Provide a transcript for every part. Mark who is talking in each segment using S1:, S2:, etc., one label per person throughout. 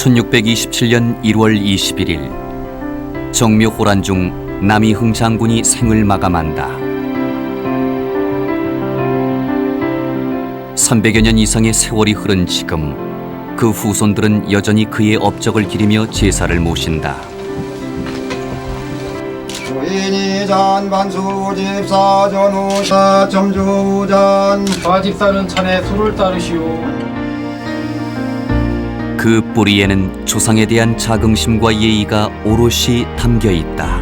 S1: 1627년 1월 21일 정묘 호란 중 남이흥 장군이 생을 마감한다. 300여 년 이상의 세월이 흐른 지금 그 후손들은 여전히 그의 업적을 기리며 제사를 모신다.
S2: 주인이 잔반수 집사 전우사 점주잔
S3: 과집사는 찬에 술을 따르시오.
S1: 그 뿌리에는 조상에 대한 자긍심과 예의가 오롯이 담겨 있다.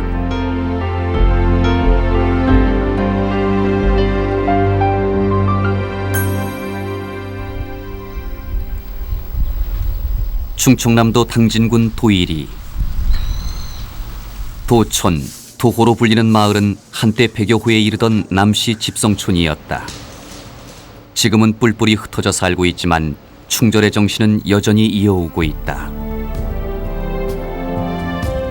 S1: 충청남도 당진군 도일이 도촌, 도호로 불리는 마을은 한때 100여 호에 이르던 남씨 집성촌이었다. 지금은 뿔뿔이 흩어져 살고 있지만 충절의 정신은 여전히 이어오고 있다.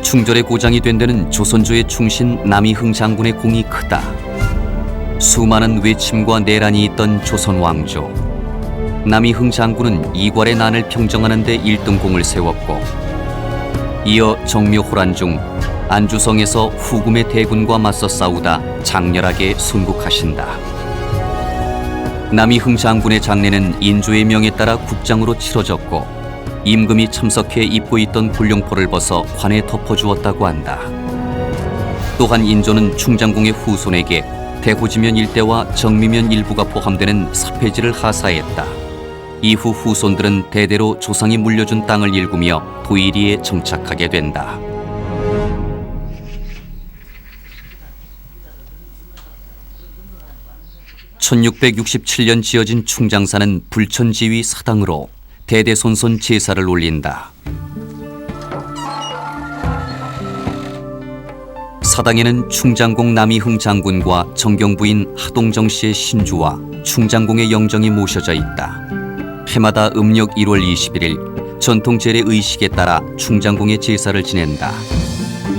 S1: 충절의 고장이 된 데는 조선조의 충신 남이흥 장군의 공이 크다. 수많은 외침과 내란이 있던 조선 왕조. 남이흥 장군은 이괄의 난을 평정하는 데 1등공을 세웠고, 이어 정묘 호란 중 안주성에서 후금의 대군과 맞서 싸우다 장렬하게 순국하신다. 남이흥 장군의 장례는 인조의 명에 따라 국장으로 치러졌고, 임금이 참석해 입고 있던 굴룡포를 벗어 관에 덮어주었다고 한다. 또한 인조는 충장공의 후손에게 대호지면 일대와 정미면 일부가 포함되는 사폐지를 하사했다. 이후 후손들은 대대로 조상이 물려준 땅을 일구며 도일이에 정착하게 된다. (1667년) 지어진 충장사는 불천지위 사당으로 대대손손 제사를 올린다. 사당에는 충장공 남이흥 장군과 정경부인 하동정 씨의 신주와 충장공의 영정이 모셔져 있다. 해마다 음력 1월 21일 전통 제례 의식에 따라 충장공의 제사를 지낸다.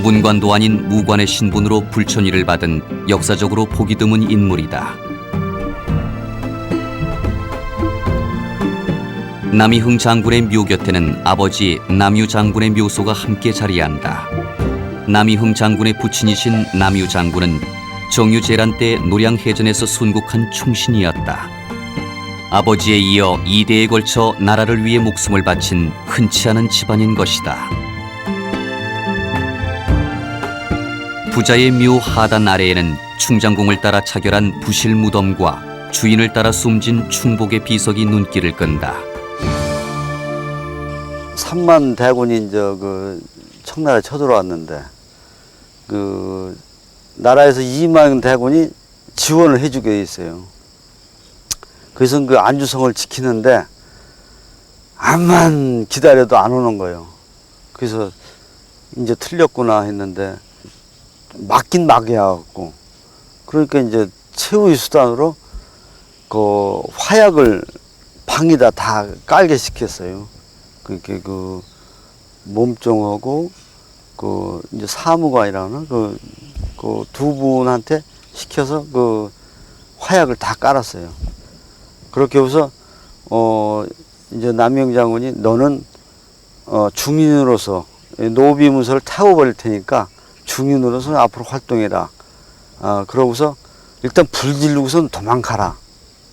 S1: 문관도 아닌 무관의 신분으로 불천위를 받은 역사적으로 보기 드문 인물이다. 남이흥 장군의 묘 곁에는 아버지 남유 장군의 묘소가 함께 자리한다. 남이흥 장군의 부친이신 남유 장군은 정유재란 때 노량해전에서 순국한 충신이었다. 아버지에 이어 2대에 걸쳐 나라를 위해 목숨을 바친 흔치 않은 집안인 것이다. 부자의 묘 하단 아래에는 충장공을 따라 차결한 부실 무덤과 주인을 따라 숨진 충복의 비석이 눈길을 끈다.
S4: 3만 대군이 이제 청나라에 쳐들어왔는데 나라에서 2만 대군이 지원을 해주게 돼 있어요. 그래서 그 안주성을 지키는데 암만 기다려도 안 오는 거예요. 그래서 이제 틀렸구나 했는데 맞긴 막여갖고, 그러니까 이제 최후의 수단으로 그 화약을 방에다 다 깔게 시켰어요. 그렇게 몸종하고 이제 사무관이라는 그 두 분한테 시켜서 화약을 다 깔았어요. 그렇게 해서 이제 남이흥 장군이 너는 중인으로서 노비 문서를 태워버릴 테니까 중인으로서 앞으로 활동해라. 그러고서 일단 불 지르고선 도망가라.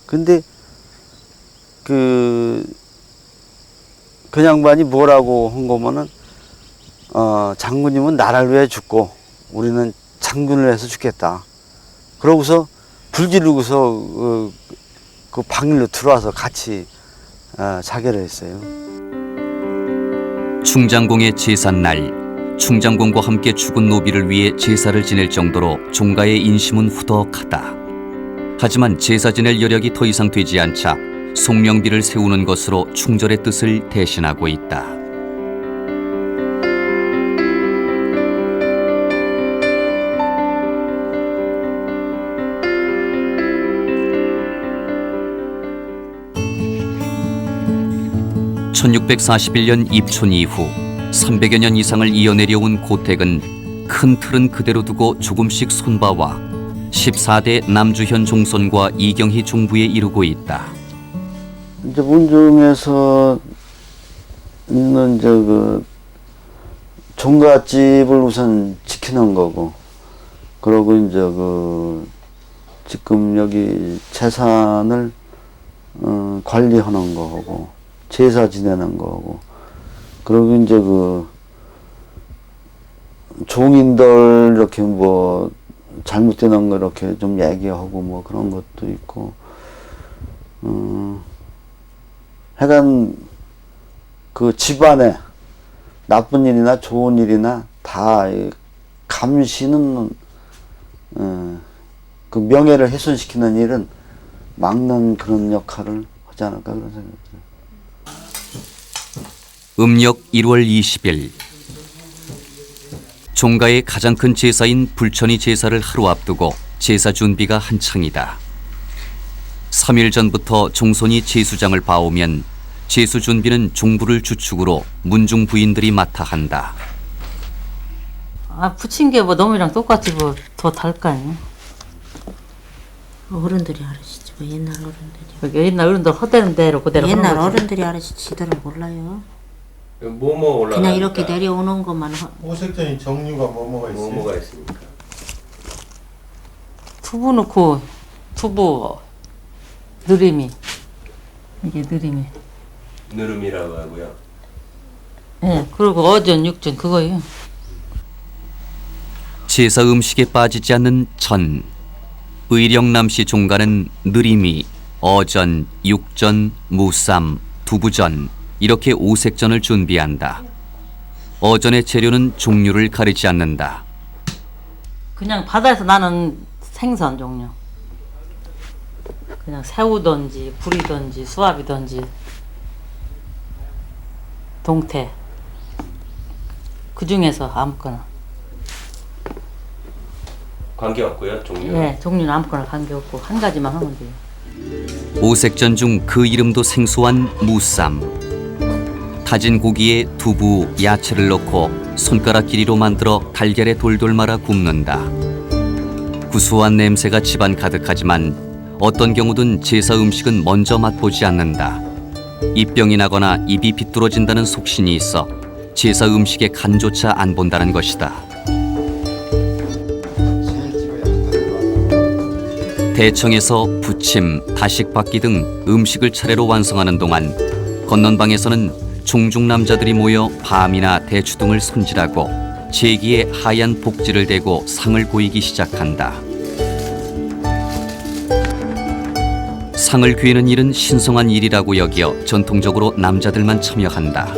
S4: 근데 그 양반이 뭐라고 한 거면은 장군님은 나라를 위해 죽고 우리는 장군을 해서 죽겠다. 그러고서 불 지르고서 그 방일로 들어와서 같이 자결을 했어요.
S1: 충장공의 제삿날, 충장공과 함께 죽은 노비를 위해 제사를 지낼 정도로 종가의 인심은 후덕하다. 하지만 제사 지낼 여력이 더 이상 되지 않자 송명비를 세우는 것으로 충절의 뜻을 대신하고 있다. (1641년) 입촌 이후 300여 년 이상을 이어내려온 고택은 큰 틀은 그대로 두고 조금씩 손봐와 14대 남주현 종손과 이경희 종부에 이르고 있다.
S4: 이제 문중에서 이제 그 종갓집을 우선 지키는 거고, 그러고 이제 그 지금 여기 재산을 관리하는 거고, 제사 지내는 거고, 그리고 이제 그 종인들 이렇게 뭐 잘못되는 거 이렇게 좀 얘기하고 뭐 그런 것도 있고, 하여간 그 집안에 나쁜 일이나 좋은 일이나 다 감시는 그 명예를 훼손시키는 일은 막는 그런 역할을 하지 않을까 그런 생각이 들어요.
S1: 음력 1월 20일 종가의 가장 큰 제사인 불천이 제사를 하루 앞두고 제사 준비가 한창이다. 3일 전부터 종손이 제수장을 봐오면 제수 준비는 종부를 주축으로 문중 부인들이 맡아 한다.
S5: 아, 붙인 게 뭐 놈이랑 똑같이 뭐 더 달까요?
S6: 어른들이 알으시지 뭐 옛날 어른들이.
S5: 옛날 어른들 허대는 대로 그대로 하는
S6: 옛날
S5: 거지.
S6: 어른들이 알으시지 지들은 몰라요.
S7: 뭐뭐 올라가?
S6: 그냥 이렇게 내려오는 것만
S3: 오색전이 종류가 뭐뭐가 있어요?
S7: 뭐뭐가 있습니까?
S5: 두부 넣고 두부 느림이 이게 느림이.
S7: 느름이라고 하고요.
S5: 예, 그리고 어전 육전 그거예요.
S1: 제사 음식에 빠지지 않는 전. 의령남씨 종가는 느림이, 어전, 육전, 무쌈, 두부전 이렇게 오색전을 준비한다. 어전의 재료는 종류를 가리지 않는다.
S5: 그냥 바다에서 나는 생선 종류. 그냥 새우든지 굴이든지 수압이든지 동태 그 중에서 아무거나.
S7: 관계없고요, 종류.
S5: 네, 종류는 아무거나 관계없고 한 가지만 하면 돼요.
S1: 오색전 중 그 이름도 생소한 무쌈. 다진 고기에 두부, 야채를 넣고 손가락 길이로 만들어 달걀에 돌돌 말아 굽는다. 구수한 냄새가 집안 가득하지만 어떤 경우든 제사 음식은 먼저 맛보지 않는다. 입병이 나거나 입이 비뚤어진다는 속신이 있어 제사 음식에 간조차 안 본다는 것이다. 대청에서 부침, 다식받기 등 음식을 차례로 완성하는 동안 건넌방에서는 종중 남자들이 모여 밤이나 대추 등을 손질하고 제기에 하얀 복지를 대고 상을 보이기 시작한다. 상을 귀는 일은 신성한 일이라고 여겨 전통적으로 남자들만 참여한다.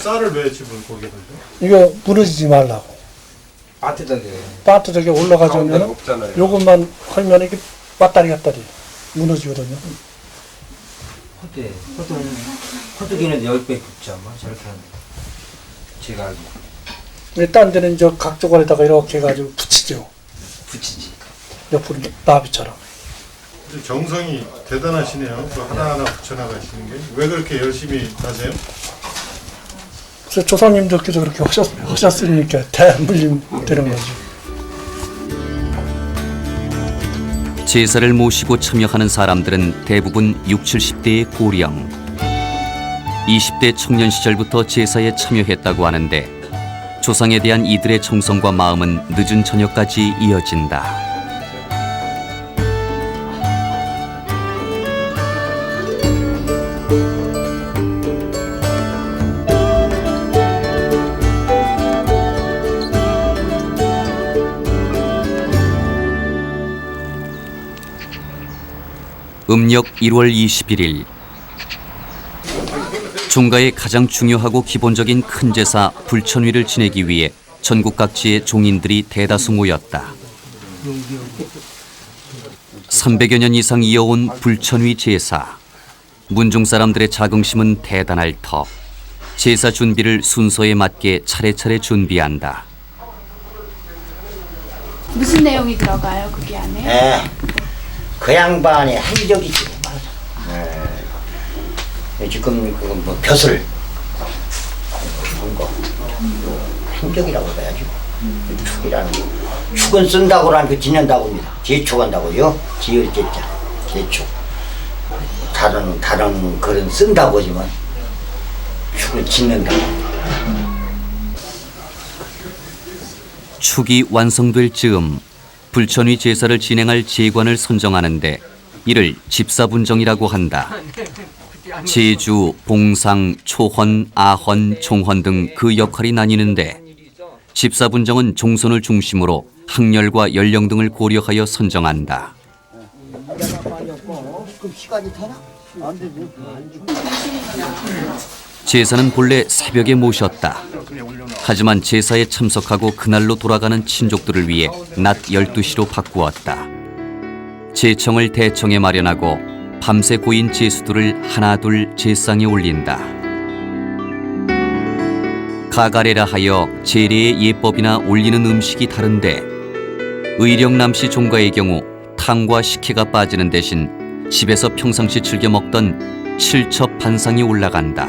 S3: 쌀을 왜 집을 거기다 줘?
S8: 이거 무너지지 말라고. 빠뜨하게 올라가자면
S7: 없잖아요.
S8: 요것만 하면 이게 왔다리 갔다리 무너지거든요.
S9: 호두기는 10배 붙죠, 뭐 저렇게 하면. 제가 알고
S8: 근데 딴 데는 저 각조관에다가 이렇게 해가지고 붙이죠.
S9: 붙이지.
S8: 옆으로 나비처럼.
S3: 정성이 대단하시네요. 그 하나하나 붙여나가시는 게. 왜 그렇게 열심히 하세요?
S8: 그래서 조상님들께서 그렇게 하셨으니까 대물림 되는 거죠.
S1: 제사를 모시고 참여하는 사람들은 대부분 60, 70대의 고령. 20대 청년 시절부터 제사에 참여했다고 하는데 조상에 대한 이들의 정성과 마음은 늦은 저녁까지 이어진다. 음력 1월 21일 종가의 가장 중요하고 기본적인 큰 제사 불천위를 지내기 위해 전국 각지의 종인들이 대다수 모였다. 300여 년 이상 이어온 불천위 제사. 문중 사람들의 자긍심은 대단할 터. 제사 준비를 순서에 맞게 차례차례 준비한다.
S10: 무슨 내용이 들어가요, 거기 안에?
S9: 그 양반이 한 적이 지금 지금 그 뭐 벼슬 한 거. 충격이라고 해야죠. 축이라는 거. 축은 쓴다고라는 그 지낸다고 합니다. 제축한다고요. 지을 제자. 제축. 다른 글은 쓴다고 하지만 축을 짓는다고.
S1: 축이 완성될 즈음 불천위 제사를 진행할 제관을 선정하는데 이를 집사분정이라고 한다. 제주, 봉상, 초헌, 아헌, 종헌 등 그 역할이 나뉘는데 집사분정은 종손을 중심으로 학렬과 연령 등을 고려하여 선정한다. 제사는 본래 새벽에 모셨다. 하지만 제사에 참석하고 그날로 돌아가는 친족들을 위해 낮 12시로 바꾸었다. 제청을 대청에 마련하고 밤새 고인 제수들을 하나둘 제상에 올린다. 가가레라 하여 제례의 예법이나 올리는 음식이 다른데 의령남씨 종가의 경우 탕과 식혜가 빠지는 대신 집에서 평상시 즐겨 먹던 칠첩 반상이 올라간다.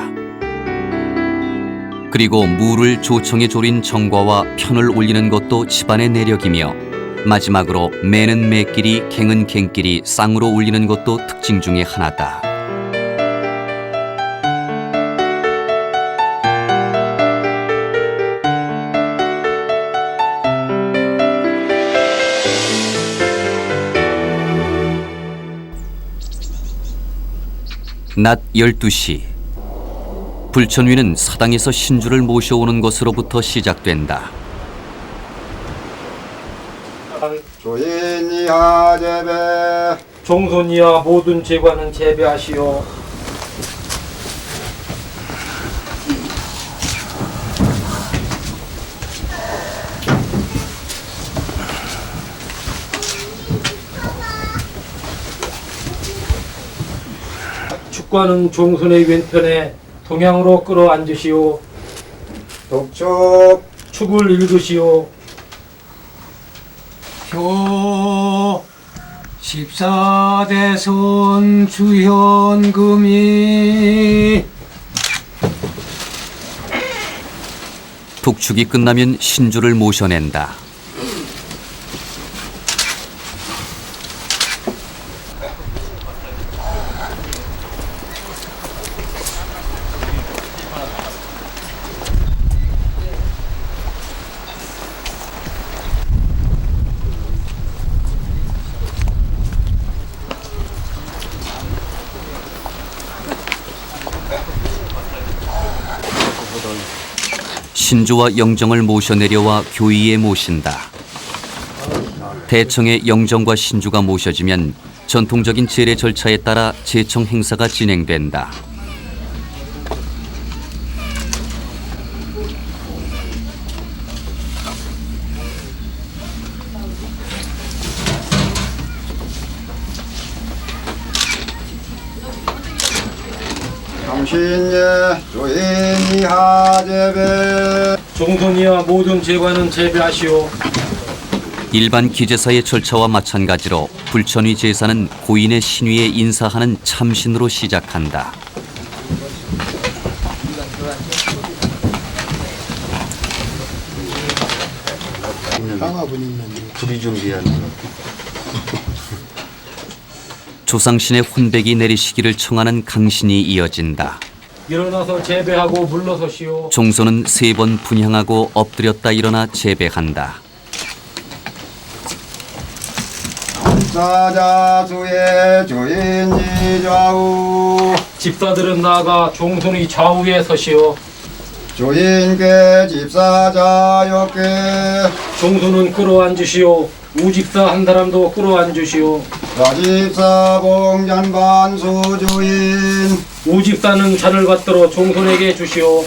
S1: 그리고 무를 조청에 졸인 정과와 편을 올리는 것도 집안의 내력이며 마지막으로 매는 매끼리 갱은 갱끼리 쌍으로 올리는 것도 특징 중의 하나다. 낮 12시 불천위는 사당에서 신주를 모셔오는 것으로부터 시작된다.
S2: 조인이하 제배
S8: 종손이와 모든 제관은 제배하시오. 축관은 종손의 왼편에 동양으로 끌어앉으시오.
S2: 독촉
S8: 축을 읽으시오.
S11: 표 14대손 주현금이
S1: 독축이 끝나면 신주를 모셔낸다. 신주와 영정을 모셔내려와 교의에 모신다. 대청에 영정과 신주가 모셔지면 전통적인 제례 절차에 따라 제청 행사가 진행된다.
S2: 당신예 조인이하 제배
S8: 종손이와 모든 제관은 제배하시오.
S1: 일반 기제사의 절차와 마찬가지로 불천위 제사는 고인의 신위에 인사하는 참신으로 시작한다.
S4: 불이 준비하는
S1: 조상신의 혼백이 내리시기를 청하는 강신이 이어진다.
S8: 일어나서 제배하고 물러서시오.
S1: 종손은 3번 분향하고 엎드렸다 일어나 제배한다.
S2: 사자수의 조인이 좌우
S8: 집사들은 나아가 종손이 좌우에 서시오.
S2: 조인께 집사자 옆에
S8: 종손은 끌어앉으시오. 우집사 한 사람도 끌어앉으시오.
S2: 사집사 봉잔반수 주인
S8: 우집사는 잔을 받들어 종손에게 주시오.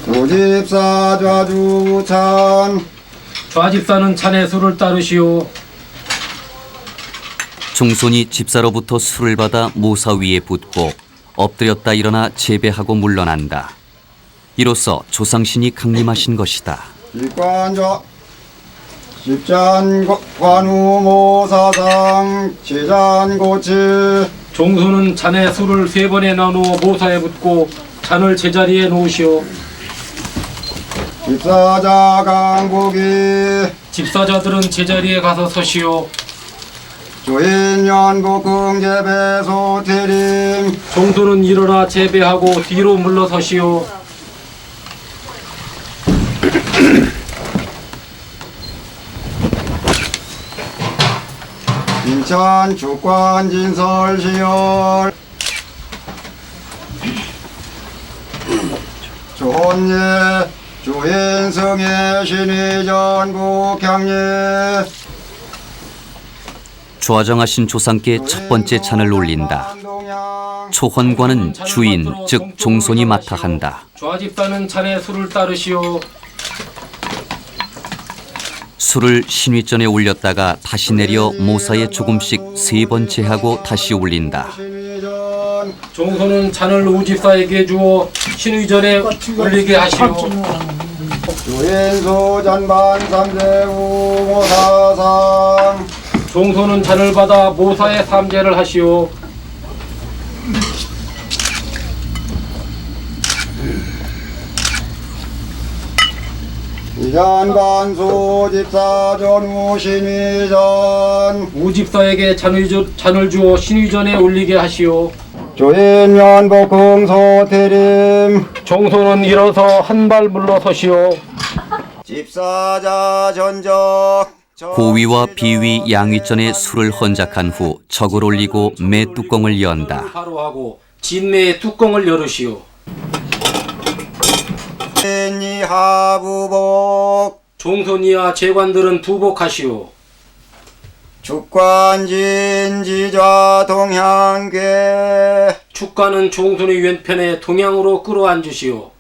S2: 우집사 좌주찬
S8: 좌집사는 잔의 수를 따르시오.
S1: 종손이 집사로부터 술을 받아 모사 위에 붓고 엎드렸다 일어나 제배하고 물러난다. 이로써 조상신이 강림하신 것이다.
S2: 일관자 십잔관우모사상 제잔고치
S8: 종소는 잔에 술을 3번에 나누어 모사에 붓고 잔을 제자리에 놓으시오.
S2: 집사자 강복이
S8: 집사자들은 제자리에 가서 서시오.
S2: 조인 연복 긍제배소 태림
S8: 종소는 일어나 제배하고 뒤로 물러서시오.
S2: 인천 주관 진설시열 조혼예 조인성의 신의 전국향예
S1: 좌정하신 조상께 첫 번째 찬을 올린다. 초헌관은 주인, 즉 종손이 맡아 한다.
S8: 좌집사는 잔에 술을 따르시오.
S1: 술을 신위전에 올렸다가 다시 내려 모사에 조금씩 3번째 하고 다시 올린다.
S8: 종소는 잔을 우집사에게 주어 신의전에 올리게 하시오.
S2: 주인소 전반 삼재 우모사상
S8: 종소는 잔을 받아 모사에 삼재를 하시오.
S2: 이전반수 집사 전우신위전
S8: 우집사에게 잔을 주어 신의전에 올리게 하시오.
S2: 조인 연복 긍소태림
S8: 종소는 일어서 한 발 물러서시오.
S2: 집사자 전적
S1: 고위와 비위 양위전에 술을 헌작한 후 적을 올리고 매 뚜껑을 연다.
S8: 바로 하고 진매의 뚜껑을 열으시오.
S2: 하부복
S8: 종손이야 제관들은 부복하시오.
S2: 축관진지좌 동향계
S8: 축관은 종손의 왼편에 동양으로 끌어앉으시오.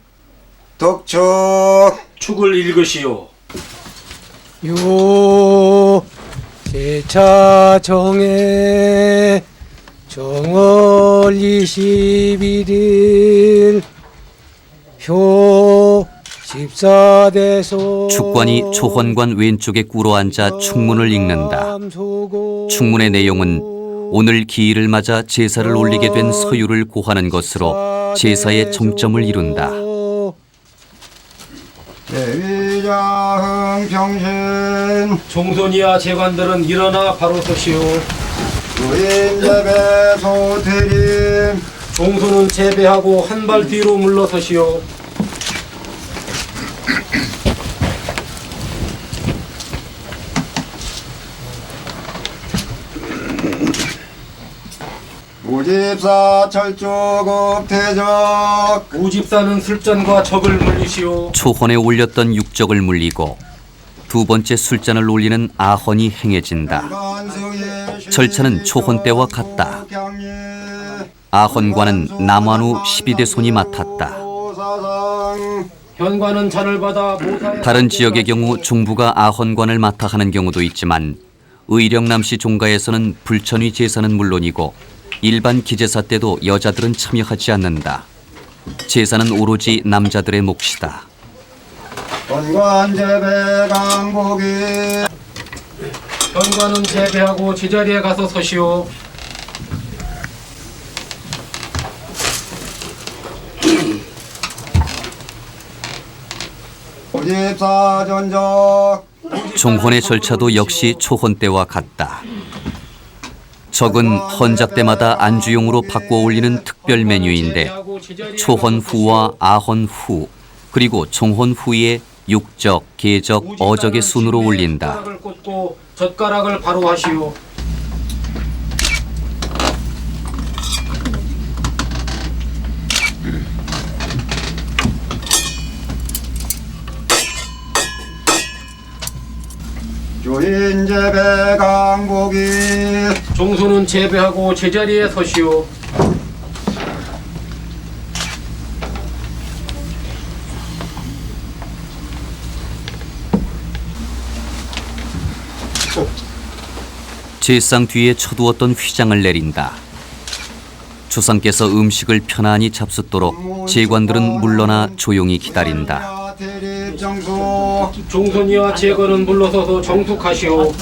S2: 독축
S8: 축을 읽으시오.
S11: 요 제차 정해 정월 21일 효 집사대소
S1: 축관이 초헌관 왼쪽에 꿇어앉아 축문을 읽는다. 축문의 내용은 오늘 기일을 맞아 제사를 올리게 된 서유를 고하는 것으로 제사의 정점을 이룬다.
S2: 대위자 흥평신
S8: 종손이야 제관들은 일어나 바로 서시오.
S2: 주인제배 소태림
S8: 종손은 제배하고 한 발 뒤로 물러서시오.
S2: 우집사 철조급 태적
S8: 우집사는 술잔과 적을 물리시오.
S1: 초헌에 올렸던 육적을 물리고 두 번째 술잔을 올리는 아헌이 행해진다. 절차는 초헌 때와 같다. 아헌관은 남한후 12대 손이 맡았다.
S8: 현관은 잔을 받아 모사에
S1: 다른 지역의 경우 종부가 아헌관을 맡아 하는 경우도 있지만 의령남시 종가에서는 불천위 제사는 물론이고 일반 기제사 때도 여자들은 참여하지 않는다. 제사는 오로지 남자들의 몫이다.
S2: 헌관제배 강복이
S8: 현관은 제배하고 제자리에 가서 서시오.
S2: 우집사 전적
S1: 종헌의 절차도 역시 초헌 때와 같다. 적은 헌작 때마다 안주용으로 바꿔 올리는 특별 메뉴인데 초헌 후와 아헌 후 그리고 종헌 후에 육적, 계적, 어적의 순으로 올린다.
S8: 젓가락을 꽂고 젓가락을 바로 하시오.
S2: 주인제배 강복이
S8: 종소는 제배하고 제자리에 서시오.
S1: 제상 뒤에 쳐두었던 휘장을 내린다. 조상께서 음식을 편안히 잡숫도록 제관들은 물러나 조용히 기다린다.
S8: 종손이와 제거는 물러서서 정숙하시오.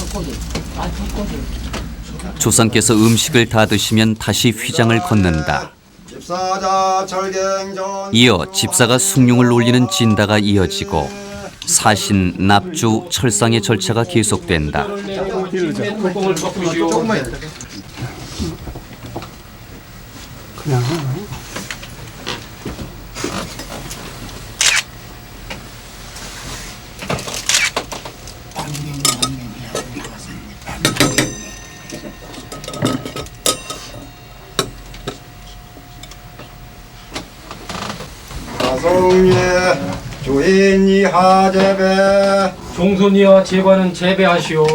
S1: 조상께서 음식을 다 드시면 다시 휘장을 걷는다.
S2: 집사자 철갱전
S1: 이어 집사가 숭늉을 올리는 진다가 이어지고 사신, 납주, 철상의 절차가 계속된다.
S8: 뚜껑을 덮으시오.
S2: 가성예 주인이 하재배
S8: 종손이와 제관은 재배하시오.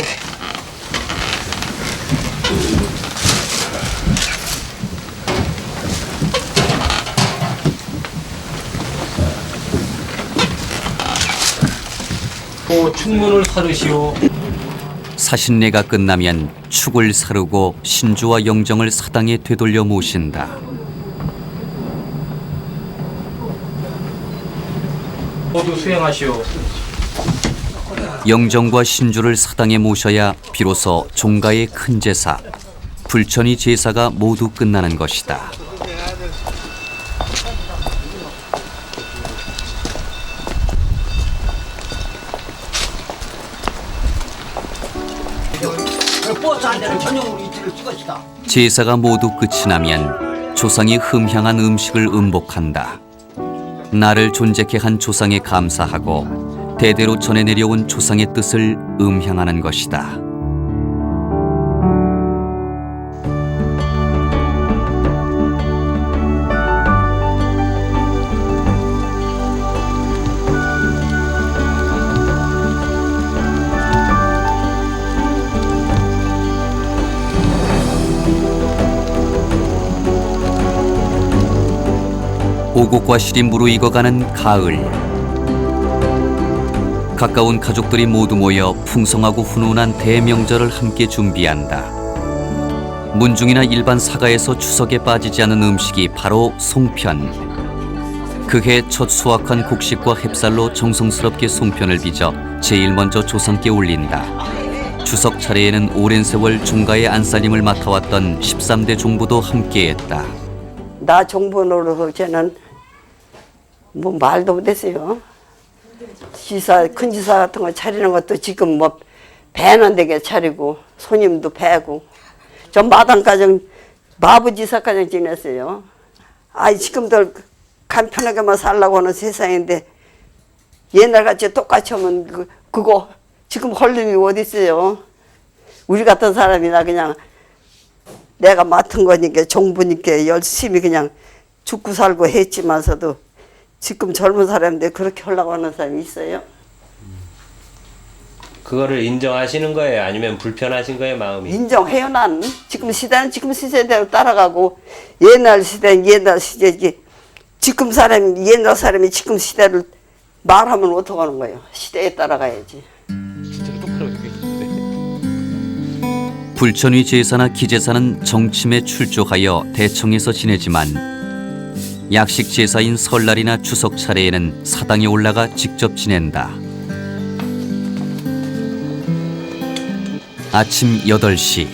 S8: 또 축문을 사르시오.
S1: 사신례가 끝나면 축을 사르고 신주와 영정을 사당에 되돌려 모신다.
S8: 모두 수행하시오.
S1: 영정과 신주를 사당에 모셔야 비로소 종가의 큰 제사, 불천이 제사가 모두 끝나는 것이다.
S9: 버스 한 대를 전용으로 이틀을 찍었다.
S1: 제사가 모두 끝이 나면 조상이 흠향한 음식을 음복한다. 나를 존재케 한 조상에 감사하고 대대로 전해 내려온 조상의 뜻을 음향하는 것이다. 오곡과 실이 무르익어가는 가을. 가까운 가족들이 모두 모여 풍성하고 훈훈한 대명절을 함께 준비한다. 문중이나 일반 사가에서 추석에 빠지지 않은 음식이 바로 송편. 그해 첫 수확한 곡식과 햅쌀로 정성스럽게 송편을 빚어 제일 먼저 조상께 올린다. 추석 차례에는 오랜 세월 종가의 안살림을 맡아왔던 13대 종부도 함께했다.
S12: 나 종부노로 저는 뭐 말도 못했어요. 지사, 큰 지사 같은 거 차리는 것도 지금 뭐 배는 되게 차리고 손님도 배고 전 마당가정 마부지사가정 지냈어요. 아이 지금들 간편하게만 살라고 하는 세상인데 옛날같이 똑같이 하면 그거 지금 할 놈이 어디 있어요. 우리 같은 사람이나 그냥 내가 맡은 거니까 종부니까 열심히 그냥 죽고 살고 했지만서도 지금 젊은 사람들 그렇게 하려고 하는 사람이 있어요?
S7: 그거를 인정하시는 거예요? 아니면 불편하신 거예요, 마음이?
S12: 인정해요. 난 지금 시대는 지금 시대대로 따라가고 옛날 시대는 옛날 시대지. 지금 사람이 옛날 사람이 지금 시대를 말하면 어떡하는 거예요? 시대에 따라가야지.
S1: 불천위 제사나 기제사는 정침에 출조하여 대청에서 지내지만 약식 제사인 설날이나 추석 차례에는 사당에 올라가 직접 지낸다. 아침 8시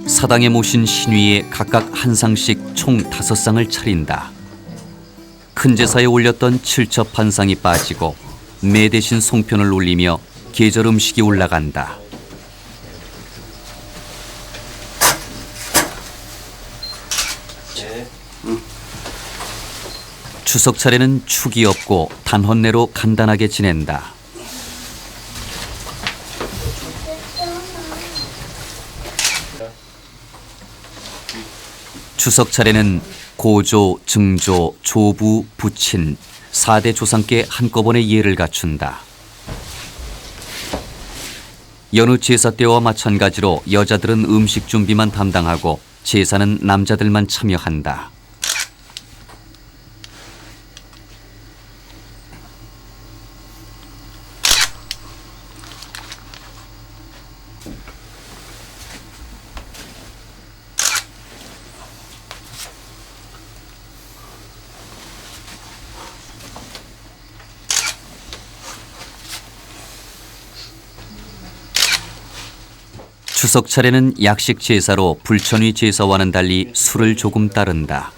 S1: 사당에 모신 신위에 각각 한 상씩 총 5상을 차린다. 큰 제사에 올렸던 칠첩 한 상이 빠지고 매 대신 송편을 올리며 계절 음식이 올라간다. 추석 차례는 축이 없고 단헌내로 간단하게 지낸다. 추석 차례는 고조, 증조, 조부, 부친 4대 조상께 한꺼번에 예를 갖춘다. 여느 제사 때와 마찬가지로 여자들은 음식 준비만 담당하고 제사는 남자들만 참여한다. 추석 차례는 약식 제사로 불천위 제사와는 달리 술을 조금 따른다.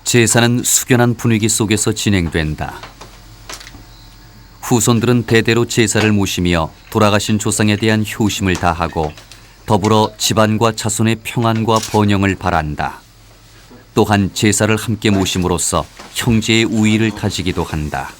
S1: 제사는 숙연한 분위기 속에서 진행된다. 후손들은 대대로 제사를 모시며 돌아가신 조상에 대한 효심을 다하고 더불어 집안과 자손의 평안과 번영을 바란다. 또한 제사를 함께 모심으로써 형제의 우위를 다지기도 한다.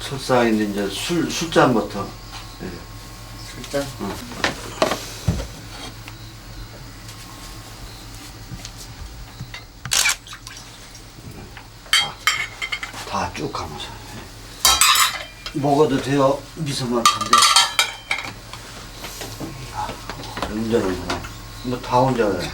S4: 첫상인데 이제 술잔부터. 네.
S9: 술잔?
S4: 다 쭉 감아서. 먹어도 돼요. 미소만한데. 운전은 뭐 다 운전해.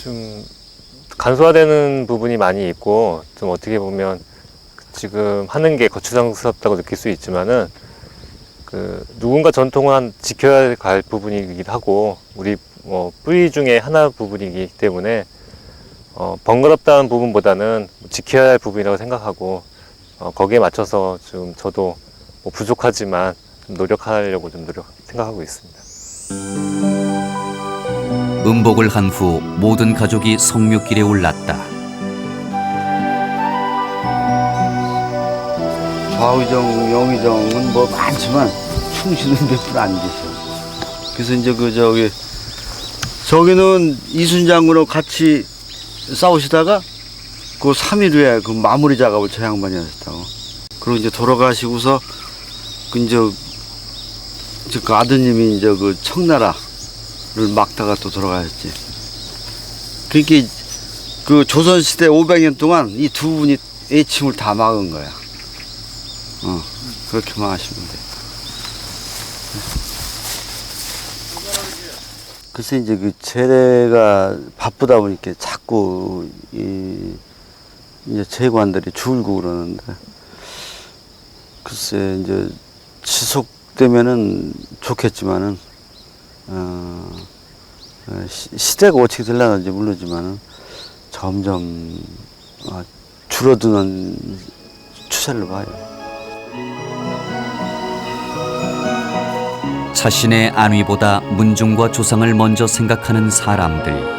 S13: 좀 간소화되는 부분이 많이 있고 좀 어떻게 보면 지금 하는 게 거추장스럽다고 느낄 수 있지만은 그 누군가 전통을 지켜야 할 부분이기도 하고 우리 뿌리 중에 하나 부분이기 때문에 번거롭다는 부분보다는 지켜야 할 부분이라고 생각하고 거기에 맞춰서 좀 저도 부족하지만 좀 노력하려고 생각하고 있습니다.
S1: 음복을 한 후 모든 가족이 성묘길에 올랐다.
S4: 좌의정, 영의정은 뭐 많지만 충신은 몇 분 안 계셔. 그래서 이제 저기는 이순 장군하고 같이 싸우시다가 그 3일 후에 그 마무리 작업을 저 양반이 하셨다고. 그리고 이제 돌아가시고서 그 아드님이 이제 그 청나라를 막다가 또 돌아가셨지. 그러니까 그 조선시대 500년 동안 이 두 분이 애침을 다 막은 거야. 그렇게만 하시면 돼. 글쎄 이제 그 제례가 바쁘다 보니까 자꾸 이제 재관들이 줄고 그러는데 글쎄 이제 지속되면은 좋겠지만은 시대가 어떻게 되려는지 모르지만은 점점 줄어드는 추세를 봐요.
S1: 자신의 안위보다 문중과 조상을 먼저 생각하는 사람들.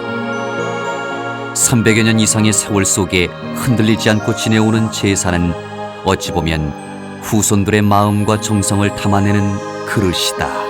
S1: 300여 년 이상의 세월 속에 흔들리지 않고 지내오는 제사는 어찌 보면 후손들의 마음과 정성을 담아내는 그릇이다.